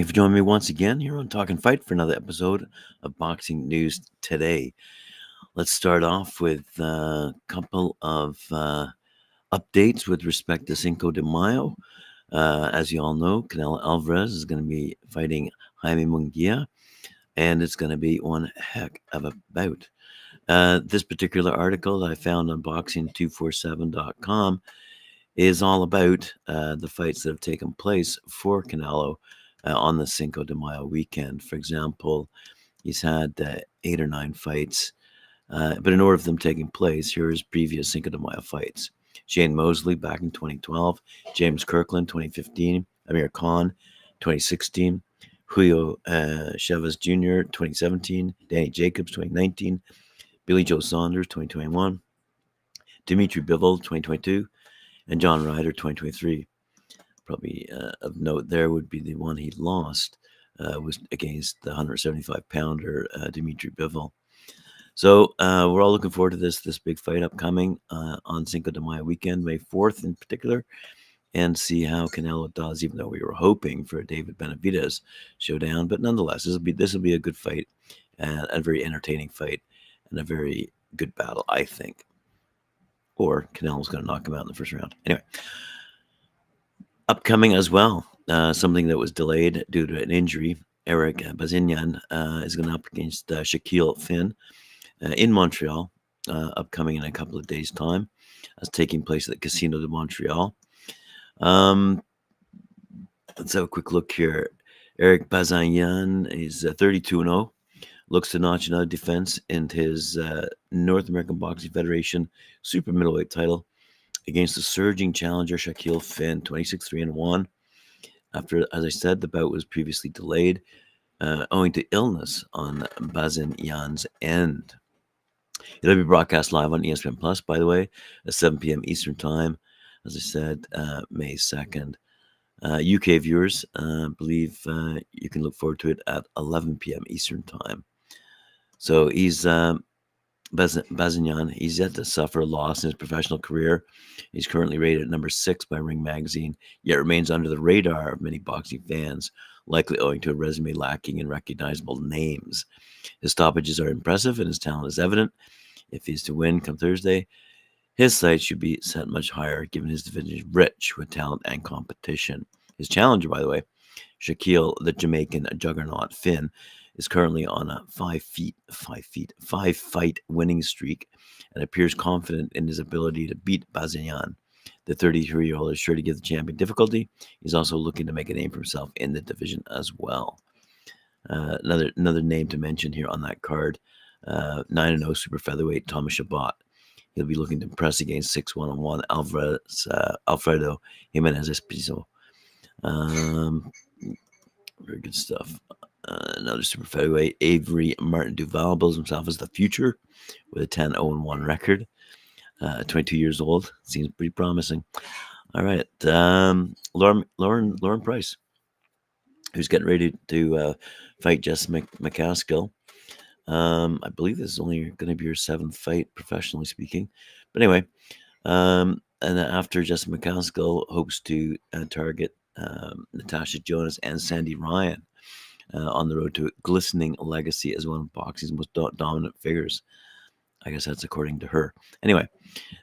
for joining me once again here on Talkin Fight for another episode of Boxing News Today. Let's start off with a couple of updates with respect to Cinco de Mayo. As you all know, Canelo Alvarez is going to be fighting Jaime Munguia, and it's going to be one heck of a bout. This particular article that I found on boxing247.com is all about the fights that have taken place for Canelo on the Cinco de Mayo weekend. For example, he's had 8 or 9 fights, but in order for them taking place, here are his previous Cinco de Mayo fights. Shane Mosley back in 2012, James Kirkland 2015, Amir Khan 2016, Julio Chavez Jr. 2017, Danny Jacobs 2019, Billy Joe Saunders 2021, Dimitri Bivol 2022, and John Ryder 2023. Probably of note there would be the one he lost was against the 175-pounder Dimitri Bivol. So we're all looking forward to this big fight upcoming on Cinco de Mayo weekend, May 4th in particular, and see how Canelo does, even though we were hoping for a David Benavidez showdown. But nonetheless, this will be a good fight, and a very entertaining fight, and a very good battle, I think. Or Canelo's going to knock him out in the first round. Anyway, upcoming as well, something that was delayed due to an injury. Erik Bazinyan is going up against Shakeel Phinn in Montreal, upcoming in a couple of days' time. That's taking place at the Casino de Montreal. Let's have a quick look here. Erik Bazinyan is 32-0. Looks to notch another defense in his North American Boxing Federation super middleweight title against the surging challenger Shakeel Phinn, 26-3-1. After, as I said, the bout was previously delayed owing to illness on Bazinyan's end. It'll be broadcast live on ESPN Plus, by the way, at 7 p.m. Eastern Time. As I said, May 2nd. UK viewers, believe you can look forward to it at 11 p.m. Eastern Time. So he's Bazinyan. He's yet to suffer a loss in his professional career. He's currently rated at number 6 by Ring Magazine, yet remains under the radar of many boxing fans, likely owing to a resume lacking in recognizable names. His stoppages are impressive and his talent is evident. If he's to win come Thursday, his sights should be set much higher, given his division is rich with talent and competition. His challenger, by the way, Shakeel, the Jamaican juggernaut Phinn, is currently on a 5-fight winning streak and appears confident in his ability to beat Bazinyan. The 33-year-old is sure to give the champion difficulty. He's also looking to make a name for himself in the division as well. Another name to mention here on that card, 9-0 super featherweight Thomas Chabot. He'll be looking to impress against 6-1-1 Alfredo Jimenez Espizo. Very good stuff. Another super featherweight, Avery Martin Duval, bills himself as the future with a 10-0-1 record. 22 years old. Seems pretty promising. All right. Lauren Price, who's getting ready to fight Jess McCaskill. I believe this is only going to be her 7th fight, professionally speaking. But anyway, and after Jess McCaskill hopes to target Natasha Jonas and Sandy Ryan on the road to a glistening legacy as one of boxing's most dominant figures. I guess that's according to her. Anyway,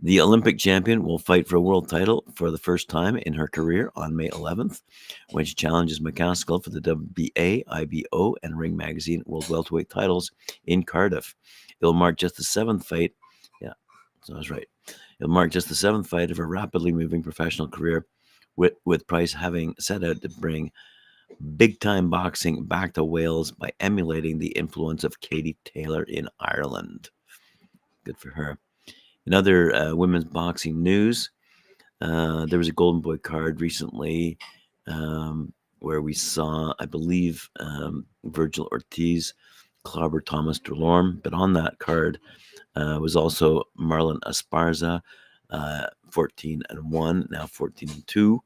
the Olympic champion will fight for a world title for the first time in her career on May 11th, when she challenges McCaskill for the WBA, IBO, and Ring Magazine World Welterweight titles in Cardiff. It'll mark just the 7th fight. Yeah, so I was right. It'll mark just the 7th fight of her rapidly moving professional career, with Price having set out to bring big-time boxing back to Wales by emulating the influence of Katie Taylor in Ireland. Good for her. In other women's boxing news, there was a Golden Boy card recently where we saw, I believe, Vergil Ortiz clobber Thomas Delorme, but on that card was also Marlen Esparza, 14-1, now 14-2,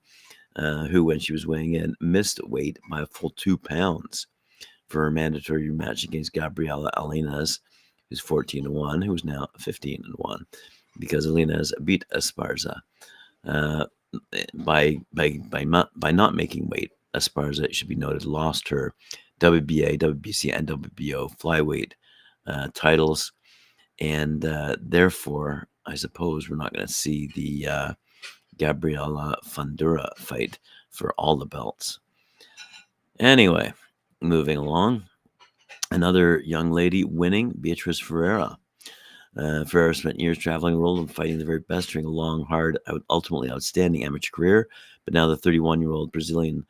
who, when she was weighing in, missed weight by a full 2 pounds for her mandatory rematch against Gabriela Arenas, who's 14-1, who is now 15-1, because Arenas beat Esparza by not making weight. Esparza, it should be noted, lost her WBA, WBC, and WBO flyweight titles. And therefore, I suppose we're not going to see the Gabriela Fundura fight for all the belts. Anyway, moving along. Another young lady winning, Beatriz Ferreira. Ferreira spent years traveling the world and fighting the very best during a long, hard, ultimately outstanding amateur career. But now the 31-year-old Brazilian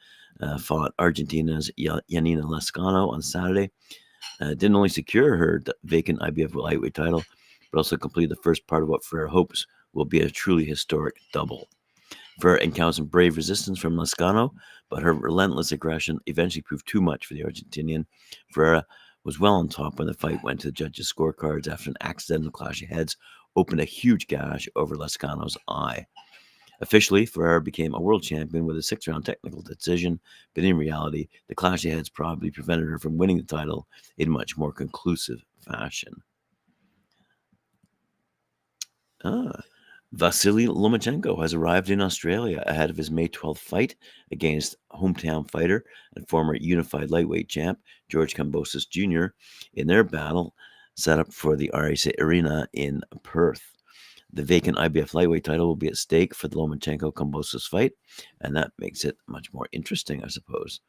fought Argentina's Yanina Lescano on Saturday. Didn't only secure her vacant IBF lightweight title, but also completed the first part of what Ferreira hopes will be a truly historic double. Ferreira encountered some brave resistance from Lescano, but her relentless aggression eventually proved too much for the Argentinian. Ferreira was well on top when the fight went to the judges' scorecards after an accidental clash of heads opened a huge gash over Lescano's eye. Officially, Ferreira became a world champion with a 6-round technical decision, but in reality, the clash of heads probably prevented her from winning the title in much more conclusive fashion. Vasily Lomachenko has arrived in Australia ahead of his May 12th fight against hometown fighter and former unified lightweight champ George Kambosos Jr. in their battle set up for the RAC Arena in Perth. The vacant IBF lightweight title will be at stake for the Lomachenko-Kambosos fight, and that makes it much more interesting, I suppose.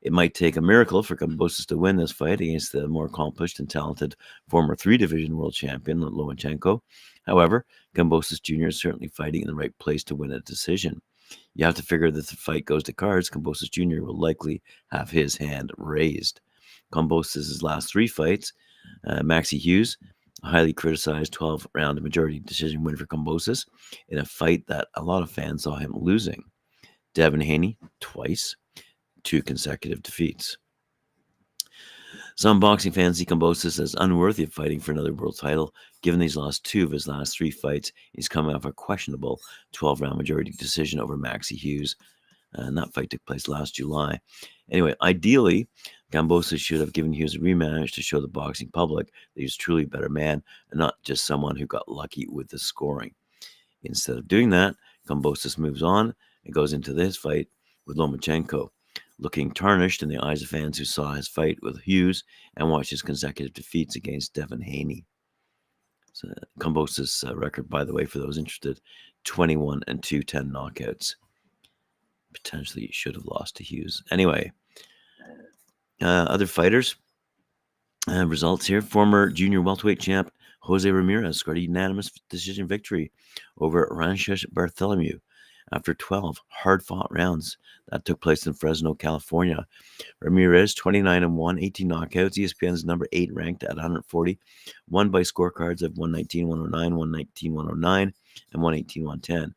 It might take a miracle for Kambosos to win this fight against the more accomplished and talented former 3-division world champion Lomachenko. However, Kambosos Jr. is certainly fighting in the right place to win a decision. You have to figure that if the fight goes to cards, Kambosos Jr. will likely have his hand raised. Kambosos' last 3 fights, Maxie Hughes, a highly criticized 12-round majority decision win for Kambosos in a fight that a lot of fans saw him losing. Devin Haney, twice, 2 consecutive defeats. Some boxing fans see Kambosos as unworthy of fighting for another world title, given he's lost 2 of his last 3 fights. He's coming off a questionable 12-round majority decision over Maxie Hughes, and that fight took place last July. Anyway, ideally, Kambosos should have given Hughes a rematch to show the boxing public that he's truly a better man and not just someone who got lucky with the scoring. Instead of doing that, Kambosos moves on and goes into this fight with Lomachenko, looking tarnished in the eyes of fans who saw his fight with Hughes and watched his consecutive defeats against Devin Haney. So, Kambosos' record, by the way, for those interested, 21-2, 10 knockouts. Potentially should have lost to Hughes. Anyway, other fighters, results here. Former junior welterweight champ Jose Ramirez scored a unanimous decision victory over Ranches Bartholomew after 12 hard-fought rounds that took place in Fresno, California. Ramirez, 29-1, 18 knockouts. ESPN's number 8 ranked at 140. Won by scorecards of 119-109, 119-109, and 118-110.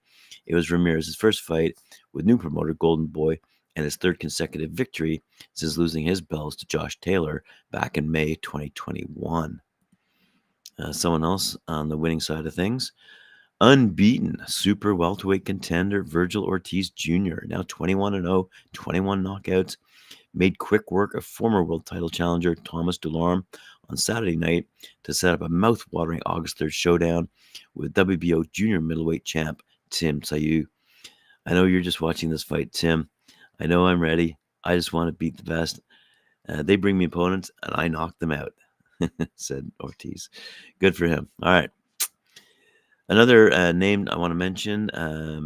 It was Ramirez's first fight with new promoter Golden Boy and his 3rd consecutive victory since losing his belts to Josh Taylor back in May 2021. Someone else on the winning side of things, unbeaten super welterweight contender Vergil Ortiz Jr., now 21-0, 21 knockouts, made quick work of former world title challenger Thomas Dulorme on Saturday night to set up a mouth-watering August 3rd showdown with WBO junior middleweight champ Tim Tszyu. I know you're just watching this fight, Tim. I know I'm ready. I just want to beat the best. They bring me opponents, and I knock them out, said Ortiz. Good for him. All right. Another name I want to mention,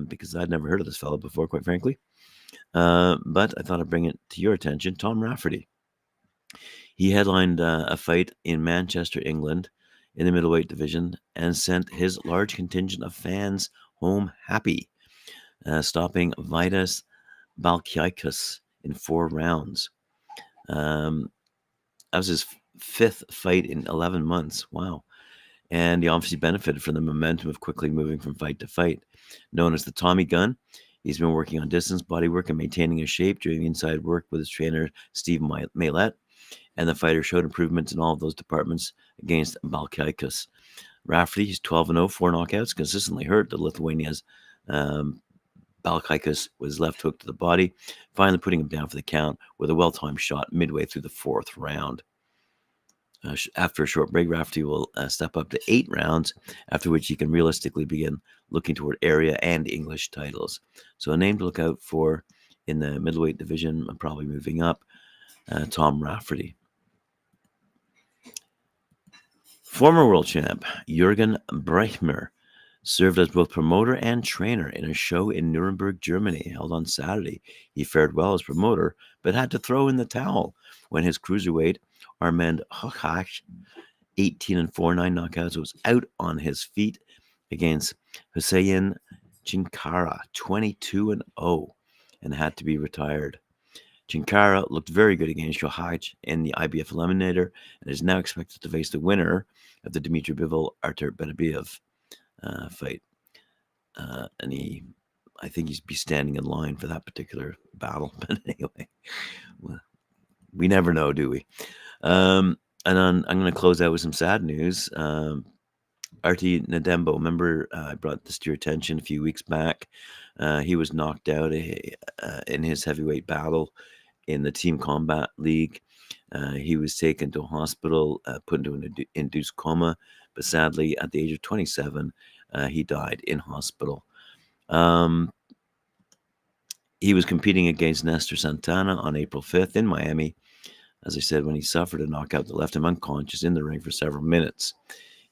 because I'd never heard of this fellow before, quite frankly. But I thought I'd bring it to your attention, Tom Rafferty. He headlined a fight in Manchester, England, in the middleweight division and sent his large contingent of fans home happy, stopping Vidas Balkiakis in 4 rounds. That was his 5th fight in 11 months. Wow. And he obviously benefited from the momentum of quickly moving from fight to fight. Known as the Tommy Gun, he's been working on distance, bodywork, and maintaining his shape, doing inside work with his trainer, Steve Maillet. And the fighter showed improvements in all of those departments against Balkiakis. Rafferty, he's 12-0, 4 knockouts, consistently hurt the Lithuania's Balkiakis with his left hook to the body, finally putting him down for the count with a well-timed shot midway through the 4th round. After a short break, Rafferty will step up to 8 rounds, after which he can realistically begin looking toward area and English titles. So a name to look out for in the middleweight division, probably moving up, Tom Rafferty. Former world champ Jürgen Brechmer served as both promoter and trainer in a show in Nuremberg, Germany, held on Saturday. He fared well as promoter, but had to throw in the towel when his cruiserweight, Armand Hochach, 18-4, 9 knockouts, was out on his feet against Huseyin Cinkara, 22-0, and had to be retired. Cinkara looked very good against Hochach in the IBF Eliminator and is now expected to face the winner of the Dmitry Bivol-Artur Beterbiev fight. And I think he's be standing in line for that particular battle. But anyway, we never know, do we? And I'm going to close out with some sad news. Ardi Ndembo, remember I brought this to your attention a few weeks back. He was knocked out in his heavyweight battle in the Team Combat League. He was taken to a hospital, put into an induced coma, but sadly, at the age of 27, he died in hospital. He was competing against Nestor Santana on April 5th in Miami, as I said, when he suffered a knockout that left him unconscious in the ring for several minutes.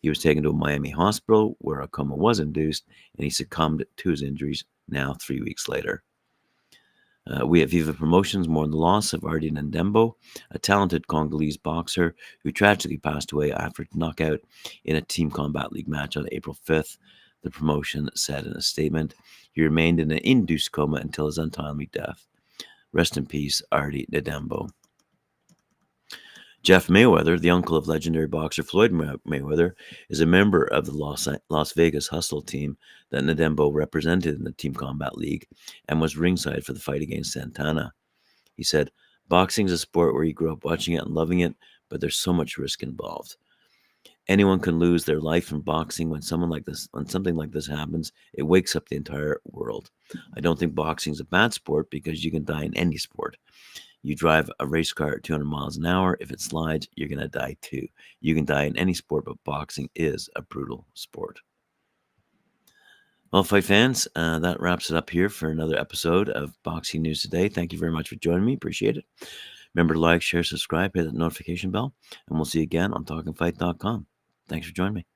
He was taken to a Miami hospital where a coma was induced, and he succumbed to his injuries now 3 weeks later. We at Viva Promotions mourn the loss of Ardi Ndembo, a talented Congolese boxer who tragically passed away after a knockout in a Team Combat League match on April 5th. The promotion said in a statement, he remained in an induced coma until his untimely death. Rest in peace, Ardi Ndembo. Jeff Mayweather, the uncle of legendary boxer Floyd Mayweather, is a member of the Las Vegas Hustle team that Ndembo represented in the Team Combat League and was ringside for the fight against Santana. He said, "Boxing is a sport where you grew up watching it and loving it, but there's so much risk involved. Anyone can lose their life in boxing when something like this happens. It wakes up the entire world. I don't think boxing is a bad sport because you can die in any sport. You drive a race car at 200 miles an hour. If it slides, you're going to die too. You can die in any sport, but boxing is a brutal sport." Well, fight fans, that wraps it up here for another episode of Boxing News Today. Thank you very much for joining me. Appreciate it. Remember to like, share, subscribe, hit that notification bell, and we'll see you again on talkinfight.com. Thanks for joining me.